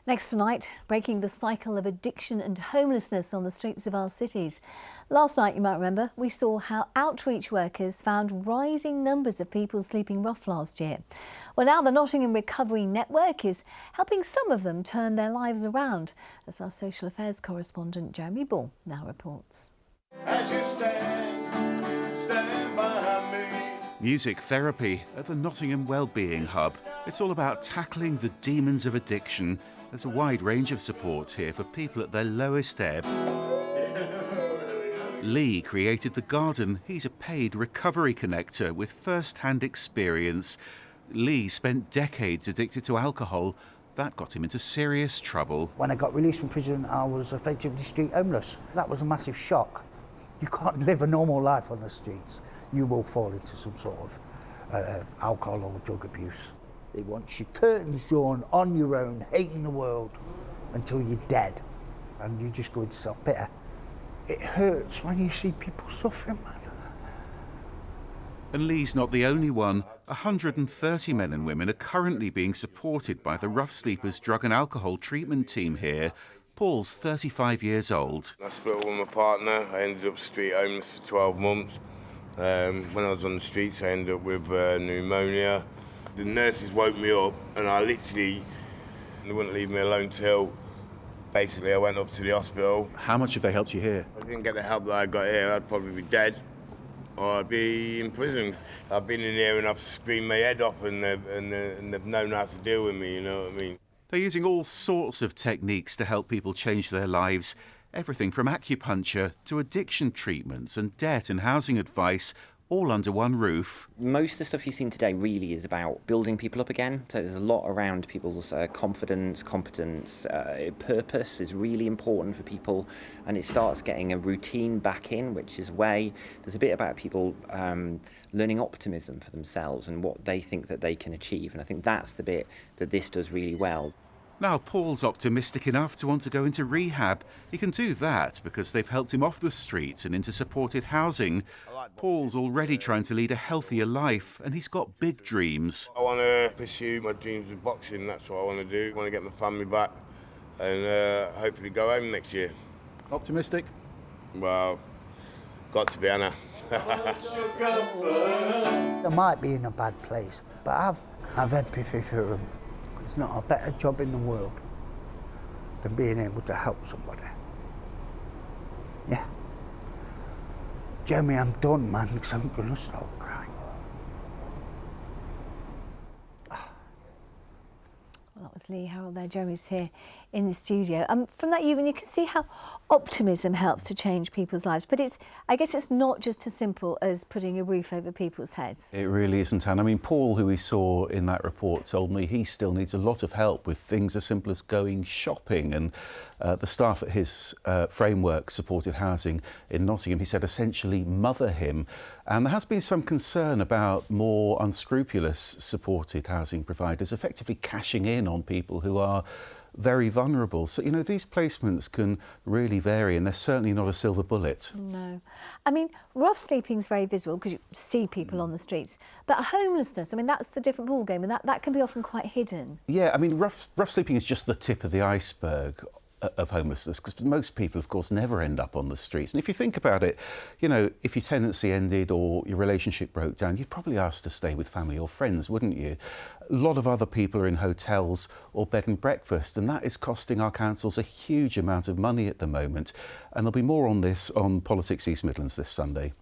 Next tonight, breaking the cycle of addiction and homelessness on the streets of our cities. Last night, you might remember, we saw how outreach workers found rising numbers of people sleeping rough last year. Well, now the Nottingham Recovery Network is helping some of them turn their lives around, as our social affairs correspondent Jeremy Ball now reports. As you stand by me. Music therapy at the Nottingham Wellbeing Hub. It's all about tackling the demons of addiction. There's a wide range of support here for people at their lowest ebb. Lee created the garden. He's a paid recovery connector with first-hand experience. Lee spent decades addicted to alcohol. That got him into serious trouble. When I got released from prison, I was effectively street homeless. That was a massive shock. You can't live a normal life on the streets. You will fall into some sort of alcohol or drug abuse. They want your curtains drawn on your own, hating the world until you're dead, and you just go into self-pity. It hurts when you see people suffering, man. And Lee's not the only one. 130 men and women are currently being supported by the Rough Sleepers drug and alcohol treatment team here. Paul's 35 years old. I split up with my partner. I ended up street homeless for 12 months. When I was on the streets, I ended up with pneumonia. The nurses woke me up and they wouldn't leave me alone till basically I went up to the hospital. How much have they helped you here? If I didn't get the help that I got here, I'd probably be dead or I'd be in prison. I've been in here and I've screamed my head off and they've known how to deal with me, you know what I mean? They're using all sorts of techniques to help people change their lives. Everything from acupuncture to addiction treatments and debt and housing advice, all under one roof. Most of the stuff you've seen today really is about building people up again. So there's a lot around people's confidence, competence, purpose is really important for people, and it starts getting a routine back in, which is a way. There's a bit about people learning optimism for themselves and what they think that they can achieve, and I think that's the bit that this does really well. Now Paul's optimistic enough to want to go into rehab. He can do that because they've helped him off the streets and into supported housing. Paul's already trying to lead a healthier life and he's got big dreams. I want to pursue my dreams of boxing. That's what I want to do. I want to get my family back and hopefully go home next year. Optimistic? Well, got to be, Anna. I might be in a bad place, but I've empathy for them. There's not a better job in the world than being able to help somebody. Yeah. Jeremy, I'm done, man, because I'm going to start crying. Well, that was Lee Harold there. Jeremy's here in the studio. From that, you can see how optimism helps to change people's lives. But I guess it's not just as simple as putting a roof over people's heads. It really isn't, Anne. I mean, Paul, who we saw in that report, told me he still needs a lot of help with things as simple as going shopping. And the staff at his framework supported housing in Nottingham, he said, essentially mother him. And there has been some concern about more unscrupulous supported housing providers effectively cashing in on people who are very vulnerable. So, these placements can really vary and they're certainly not a silver bullet. No. I mean, rough sleeping is very visible because you see people on the streets. But homelessness, that's the different ballgame, and that can be often quite hidden. Yeah, rough sleeping is just the tip of the iceberg of homelessness, because most people, of course, never end up on the streets. And if you think about it, if your tenancy ended or your relationship broke down, you'd probably ask to stay with family or friends, wouldn't you? A lot of other people are in hotels or bed and breakfast, and that is costing our councils a huge amount of money at the moment. And there'll be more on this on Politics East Midlands this Sunday.